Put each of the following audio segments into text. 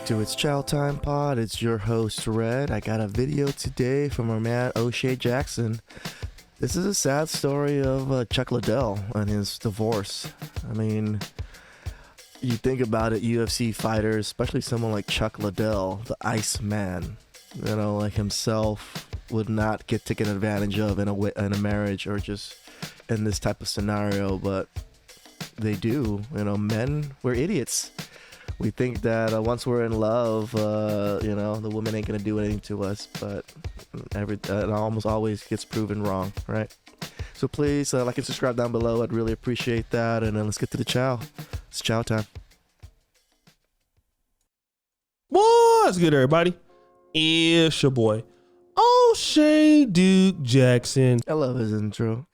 back to It's Chow Time Pod. It's your host, Red. I got a video today from our man, O'Shea Jackson. This is a sad story of Chuck Liddell and his divorce. I mean, you think about it, UFC fighters, especially someone like Chuck Liddell, the Iceman, you know, like himself, would not get taken advantage of in a marriage or just in this type of scenario, but they do. You know, men, we're idiots. We think that once we're in love, you know, the woman ain't gonna do anything to us, but it almost always gets proven wrong, right? So please like and subscribe down below. I'd really appreciate that. And then let's get to the chow. It's chow time. What's good, everybody? It's your boy, O'Shea Duke Jackson. I love his intro.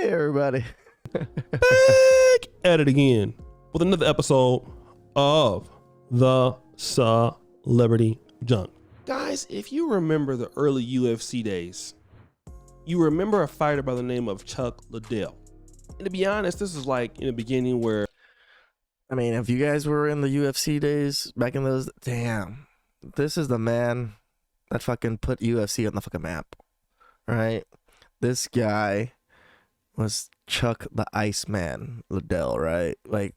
Hey, everybody. Back at it again with another episode of the Celebrity Junk. Guys, if you remember the early UFC days, you remember a fighter by the name of Chuck Liddell. And to be honest, this is like in the beginning where, I mean, if you guys were in the UFC days back in those, damn, this is the man that fucking put UFC on the fucking map, right? This guy was Chuck the Iceman Liddell, right? Like,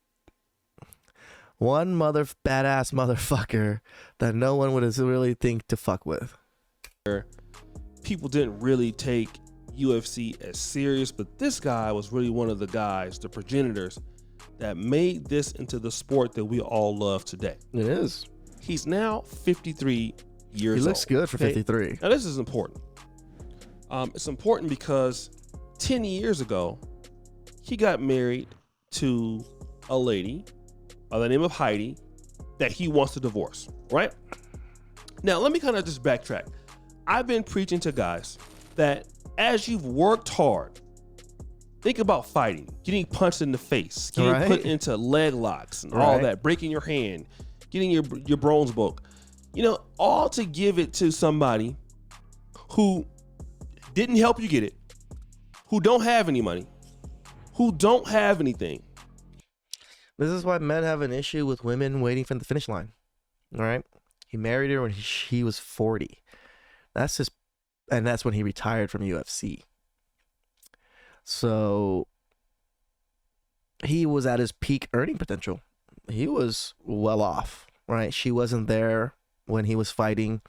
one badass motherfucker that no one would really think to fuck with. people didn't really take UFC as serious, but this guy was really one of the guys, the progenitors, that made this into the sport that we all love today. It is. He's now 53 years old. He looks good for 53. Now this is important. It's important because 10 years ago, he got married to a lady by the name of Heidi that he wants to divorce, right? Now, let me kind of just backtrack. I've been preaching to guys that as you've worked hard, think about fighting, getting punched in the face, getting put into leg locks and all that, breaking your hand, getting your bones broke, you know, all to give it to somebody who didn't help you get it, who don't have any money, who don't have anything. This is why men have an issue with women waiting for the finish line. All right. He married her when he was 40. That's when he retired from UFC. So he was at his peak earning potential. He was well off, right? She wasn't there when he was fighting.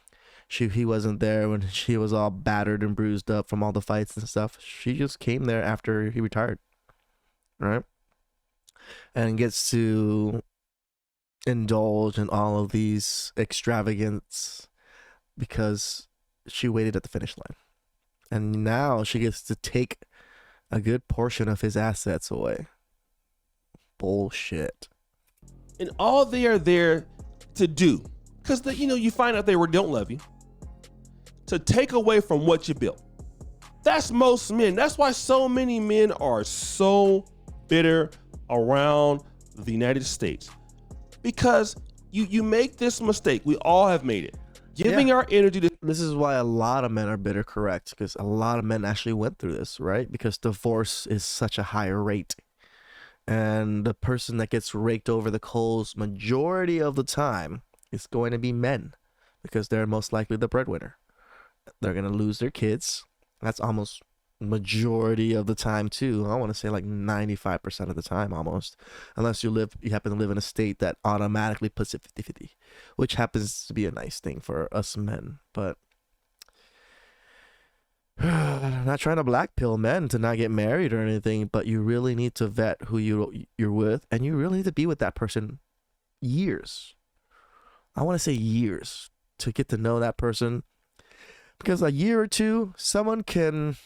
He wasn't there when she was all battered and bruised up from all the fights and stuff. She just came there after he retired, right? And gets to indulge in all of these extravagance because she waited at the finish line. And now she gets to take a good portion of his assets away. Bullshit. And all they are there to do, because you find out they don't love you, to take away from what you built. That's most men. That's why so many men are so bitter around the United States, because you make this mistake. We all have made it. Giving our energy to... This is why a lot of men are bitter, correct? Because a lot of men actually went through this, right? Because divorce is such a higher rate. And the person that gets raked over the coals majority of the time is going to be men, because they're most likely the breadwinner. They're going to lose their kids. That's almost majority of the time too. I want to say like 95% of the time almost, unless you happen to live in a state that automatically puts it 50-50, which happens to be a nice thing for us men. But I'm not trying to blackpill men to not get married or anything, but you really need to vet who you're with, and you really need to be with that person years. I want to say years to get to know that person, because a year or two, someone can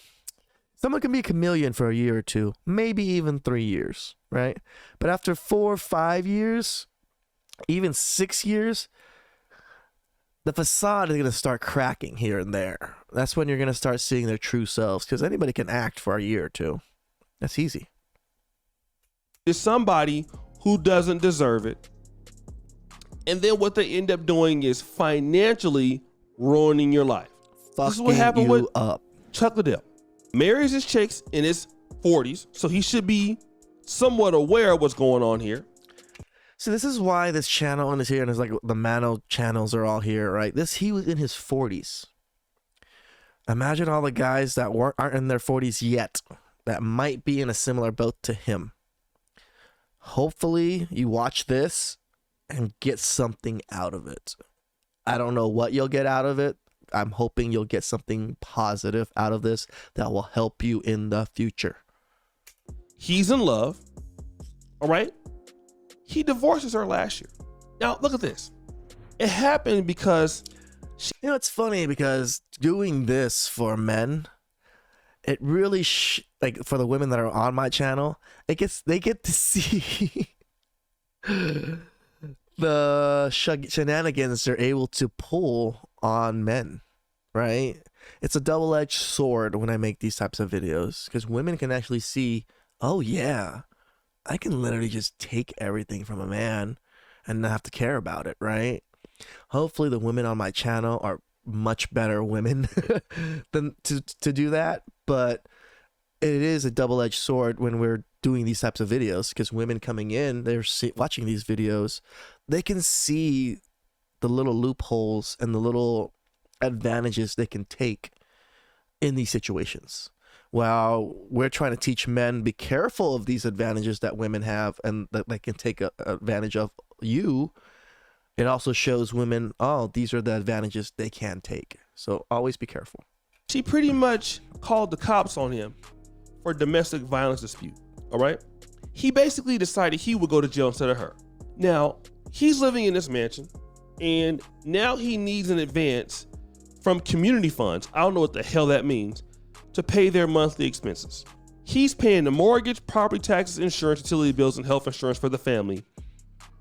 be a chameleon for a year or two, maybe even 3 years, right? But after 4 or 5 years, even 6 years, the facade is going to start cracking here and there. That's when you're going to start seeing their true selves, because anybody can act for a year or two. That's easy. It's somebody who doesn't deserve it. And then what they end up doing is financially ruining your life. This is what happened with Chuck Liddell. Marries his chicks in his 40s, so he should be somewhat aware of what's going on here. So this is why this channel is here, and it's like the Mano channels are all here, right? He was in his 40s. Imagine all the guys that aren't in their 40s yet that might be in a similar boat to him. Hopefully you watch this and get something out of it. I don't know what you'll get out of it. I'm hoping you'll get something positive out of this that will help you in the future. He's in love. All right. He divorces her last year. Now, look at this. It happened because... You know, it's funny because doing this for men, it really, like for the women that are on my channel, they get to see the shenanigans they're able to pull on men, right? It's a double-edged sword when I make these types of videos because women can actually see, oh yeah, I can literally just take everything from a man and not have to care about it, right? Hopefully the women on my channel are much better women than to do that, but it is a double-edged sword when we're doing these types of videos because women coming in, they're watching these videos, they can see the little loopholes and the little advantages they can take in these situations. While we're trying to teach men, be careful of these advantages that women have and that they can take advantage of you, it also shows women, oh, these are the advantages they can take. So always be careful. She pretty much called the cops on him for domestic violence dispute, all right? He basically decided he would go to jail instead of her. Now, he's living in this mansion, and now he needs an advance from community funds, I don't know what the hell that means, to pay their monthly expenses. He's paying the mortgage, property taxes, insurance, utility bills, and health insurance for the family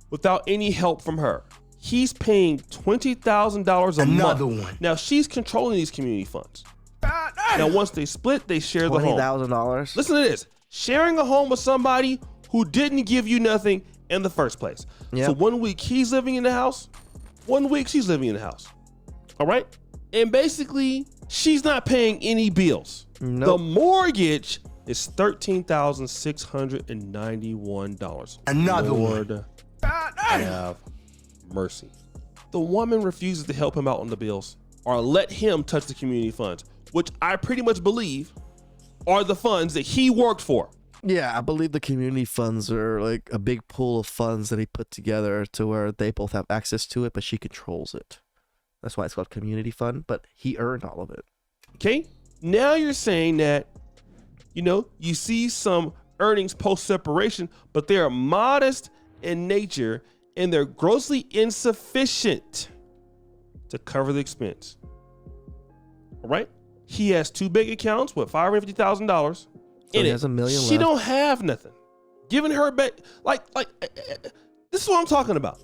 without any help from her. He's paying $20,000 a month. Now she's controlling these community funds. Now once they split, they share the home. $20,000. Listen to this. Sharing a home with somebody who didn't give you nothing in the first place. Yep. So 1 week he's living in the house, 1 week she's living in the house. All right? And basically, she's not paying any bills. Nope. The mortgage is $13,691. Another Lord one. have mercy. The woman refuses to help him out on the bills or let him touch the community funds, which I pretty much believe are the funds that he worked for. Yeah, I believe the community funds are like a big pool of funds that he put together to where they both have access to it, but she controls it. That's why it's called community fund, but he earned all of it. Okay, now you're saying that, you know, you see some earnings post-separation, but they are modest in nature and they're grossly insufficient to cover the expense. All right? He has two bank accounts with $550,000 So in he it. has $1 million She left. don't have nothing. Giving her back, this is what I'm talking about.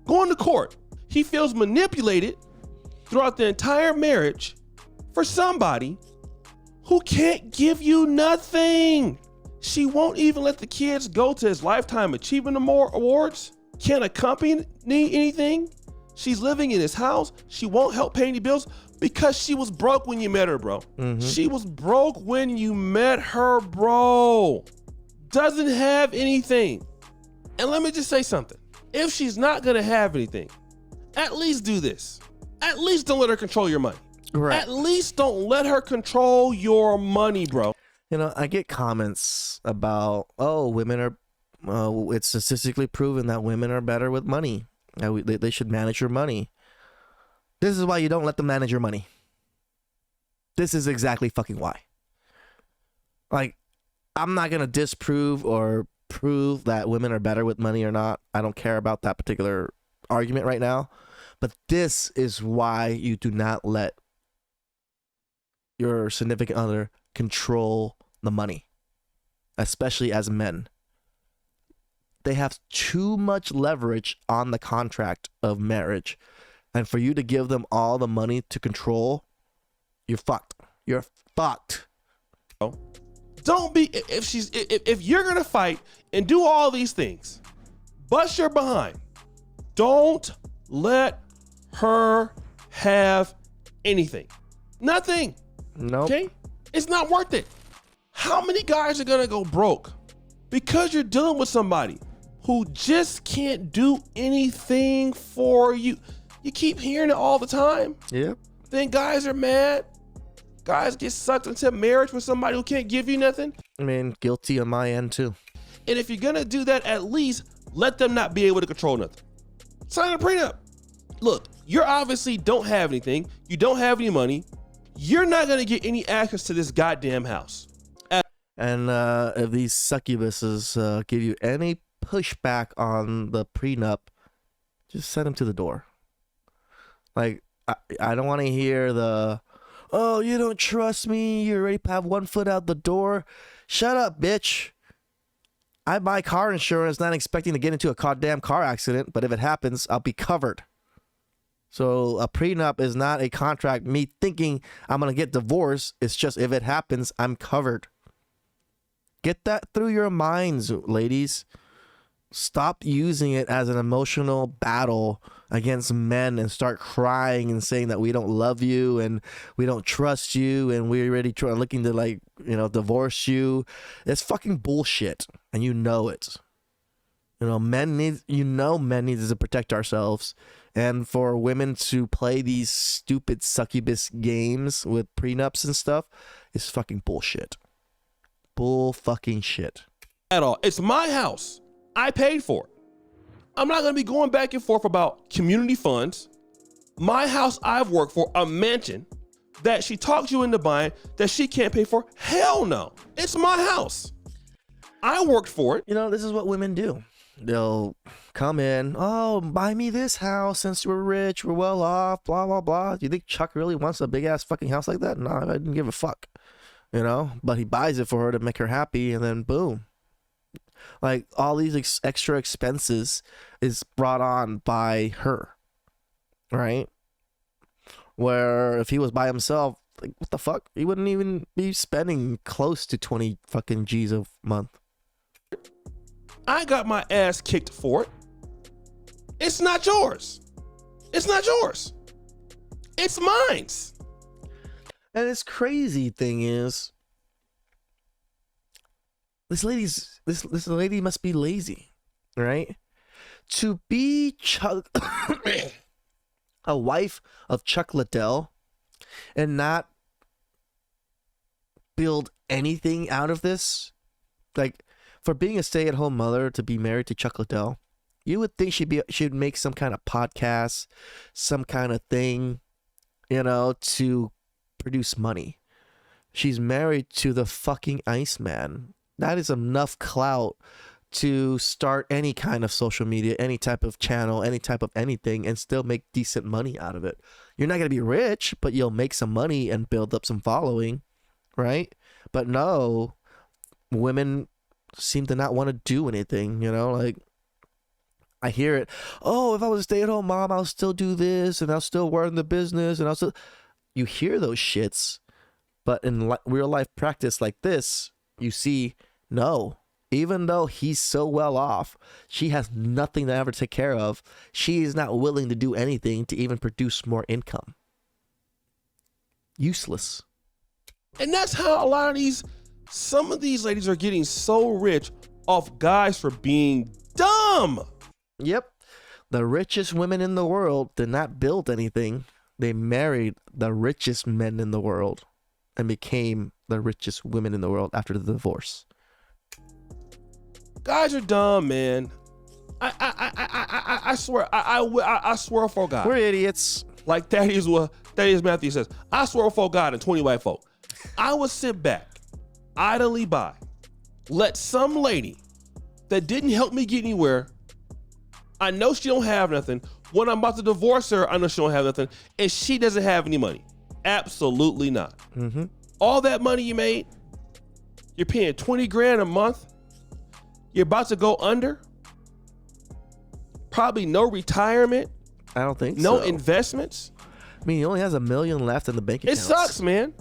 Going to court. He feels manipulated throughout the entire marriage for somebody who can't give you nothing. She won't even let the kids go to his Lifetime Achievement Awards. Can't accompany anything. She's living in his house. She won't help pay any bills because she was broke when you met her, bro. Mm-hmm. She was broke when you met her, bro. Doesn't have anything. And let me just say something. If she's not gonna have anything, at least do this. At least don't let her control your money. Right. At least don't let her control your money, bro. You know, I get comments about, oh, women are, it's statistically proven that women are better with money. They should manage your money. This is why you don't let them manage your money. This is exactly fucking why. Like, I'm not going to disprove or prove that women are better with money or not. I don't care about that particular argument right now. But this is why you do not let your significant other control the money, especially as men. They have too much leverage on the contract of marriage. And for you to give them all the money to control, you're fucked. You're fucked. Don't be, if you're going to fight and do all these things, bust your behind. Don't let her have anything. Nothing. Nope. Okay? It's not worth it. How many guys are going to go broke because you're dealing with somebody who just can't do anything for you. You keep hearing it all the time. Yep. Then guys are mad. Guys get sucked into marriage with somebody who can't give you nothing. I mean, guilty on my end too. And if you're gonna do that, at least let them not be able to control nothing. Sign a prenup. Look, you obviously don't have anything. You don't have any money. You're not gonna get any access to this goddamn house. And if these succubuses give you any pushback on the prenup, just send them to the door. Like, I don't want to hear the, oh, you don't trust me, you already have one foot out the door. Shut up, bitch. I buy car insurance not expecting to get into a goddamn car accident, but if it happens, I'll be covered. So a prenup is not a contract, me thinking I'm going to get divorced. It's just if it happens, I'm covered. Get that through your minds, ladies. Stop using it as an emotional battle against men and start crying and saying that we don't love you and we don't trust you and we're already looking to, like, you know, divorce you. It's fucking bullshit, and you know it. You know, men need to protect ourselves, and for women to play these stupid succubus games with prenups and stuff is fucking bullshit. Bull fucking shit. At all. It's my house. I paid for it. I'm not going to be going back and forth about community funds. My house I've worked for, a mansion that she talked you into buying that she can't pay for. Hell no. It's my house. I worked for it. You know, this is what women do. They'll come in, oh, buy me this house since we're rich, we're well off, blah, blah, blah. Do you think Chuck really wants a big ass fucking house like that? No, I didn't give a fuck. You know, but he buys it for her to make her happy, and then boom. Like, all these extra expenses is brought on by her, right? Where if he was by himself, like, what the fuck? He wouldn't even be spending close to 20 fucking G's a month. I got my ass kicked for it. It's not yours. It's not yours. It's mine's. And this crazy thing is, this lady must be lazy, right? To be a wife of Chuck Liddell and not build anything out of this, like, for being a stay-at-home mother to be married to Chuck Liddell, you would think she'd make some kind of podcast, some kind of thing, you know, to produce money. She's married to the fucking Iceman. That is enough clout to start any kind of social media, any type of channel, any type of anything, and still make decent money out of it. You're not going to be rich, but you'll make some money and build up some following, right? But no, women seem to not want to do anything, you know, like, I hear it. Oh, if I was a stay-at-home mom, I'll still do this, and I'll still run the business, and I'll still... You hear those shits, but in real life practice like this, you see, no, even though he's so well off, she has nothing to ever take care of. She is not willing to do anything to even produce more income. Useless. And that's how some of these ladies are getting so rich off guys for being dumb. Yep. The richest women in the world did not build anything. They married the richest men in the world and became the richest women in the world after the divorce. Guys are dumb, man. I swear, I swear for God. We're idiots. Like Thaddeus Matthew says, I swear for God and 20 white folk. I would sit back, idly by, let some lady that didn't help me get anywhere, I know she don't have nothing. When I'm about to divorce her, I know she don't have nothing, and she doesn't have any money. Absolutely not. Mm-hmm. All that money you made, you're paying 20 grand a month. You're about to go under. Probably no retirement. I don't think no so. No investments. I mean, he only has $1 million left in the bank account. It sucks, man.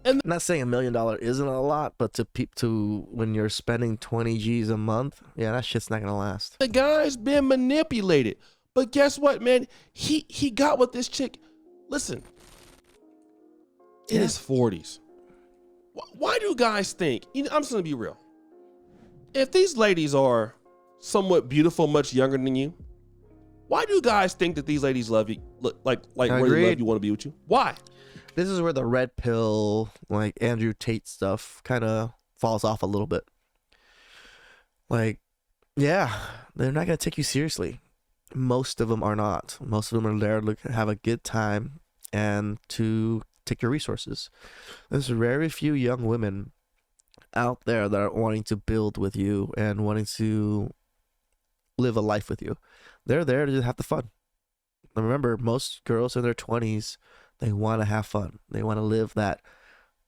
And I'm not saying $1 million isn't a lot, but to when you're spending 20 G's a month, yeah, that shit's not gonna last. The guy's been manipulated, but guess what, man? He got with this chick. Listen, in his 40s. Why do guys think? I'm just gonna be real. if these ladies are somewhat beautiful, much younger than you, why do guys think that these ladies love you, like really love you, want to be with you? Why? This is where the red pill, like Andrew Tate stuff, kind of falls off a little bit. Like, yeah, they're not gonna take you seriously. Most of them are not. Most of them are there to have a good time and to take your resources. There's very few young women out there that are wanting to build with you and wanting to live a life with you. They're there to have the fun. Remember, most girls in their 20s, they want to have fun. They want to live that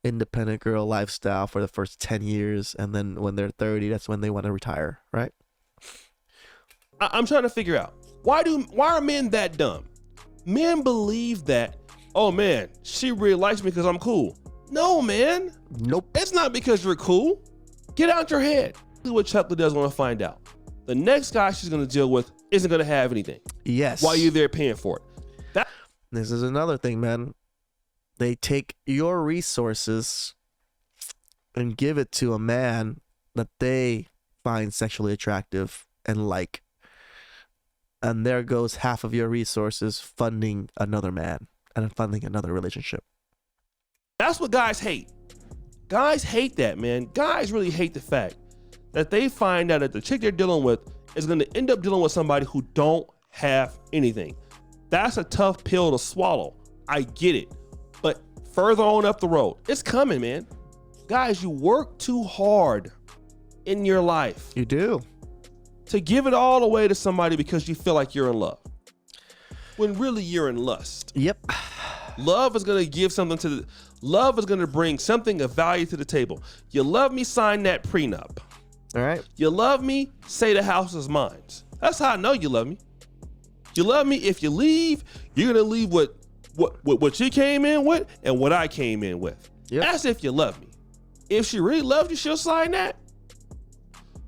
independent girl lifestyle for the first 10 years, and then when they're 30, that's when they want to retire, right? I'm trying to figure out, why are men that dumb? Men believe that, oh man, she really likes me because I'm cool. No, man. Nope. It's not because you're cool. Get out your head. This is what Chuck does want to find out. The next guy she's going to deal with isn't going to have anything. Yes. While you're there paying for it. This is another thing, man. They take your resources and give it to a man that they find sexually attractive and like. And there goes half of your resources funding another man and funding another relationship. That's what guys hate. Guys hate that, man. Guys really hate the fact that they find out that the chick they're dealing with is going to end up dealing with somebody who don't have anything. That's a tough pill to swallow. I get it. But further on up the road, it's coming, man. Guys, you work too hard in your life. You do. To give it all away to somebody because you feel like you're in love. When really you're in lust. Yep. Love is going to give something love is going to bring something of value to the table. You love me, sign that prenup. All right. You love me, say the house is mine. That's how I know you love me. You love me. If you leave, you're going to leave what you came in with and what I came in with. Yep. That's if you love me. If she really loved you, she'll sign that.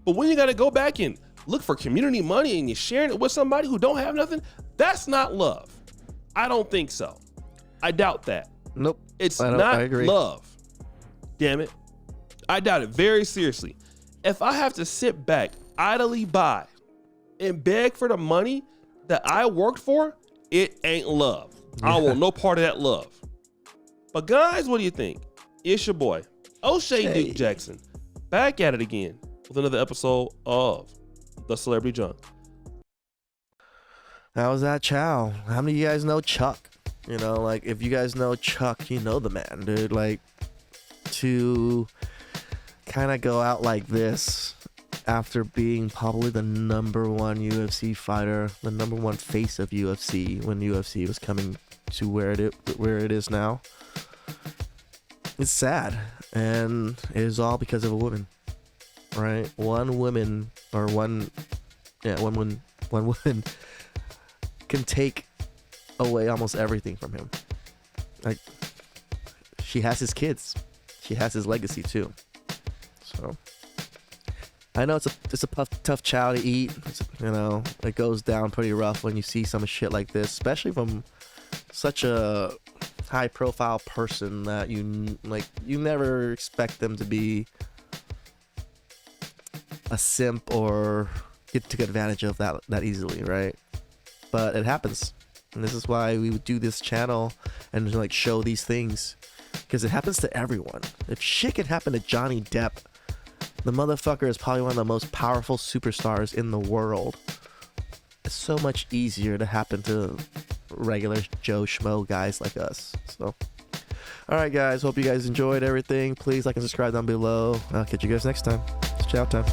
But when you got to go back and look for community money and you're sharing it with somebody who don't have nothing, that's not love. I don't think so. I doubt that. Nope. It's not love. Damn it. I doubt it very seriously. If I have to sit back, idly by, and beg for the money that I worked for, it ain't love. I don't want no part of that love. But guys, what do you think? It's your boy, O'Shea Duke Jackson, back at it again with another episode of The Celebrity Junk. How was that, Chow? How many of you guys know Chuck? You know, like, if you guys know Chuck, you know the man, dude. Like, to kind of go out like this after being probably the number one UFC fighter, the number one face of UFC when UFC was coming to where it is now. It's sad, and it is all because of a woman, right? One woman can take away almost everything from him. Like, she has his kids, she has his legacy too. So I know it's a tough chow to eat. You know, it goes down pretty rough when you see some shit like this, especially from such a high profile person that you never expect them to be a simp or get advantage of that easily, right? But it happens, and this is why we would do this channel and like show these things, because it happens to everyone. If shit can happen to Johnny Depp, the motherfucker is probably one of the most powerful superstars in the world. It's so much easier to happen to regular Joe Schmo guys like us. So, alright guys, hope you guys enjoyed everything. Please like and subscribe down below. I'll catch you guys next time. It's chow time.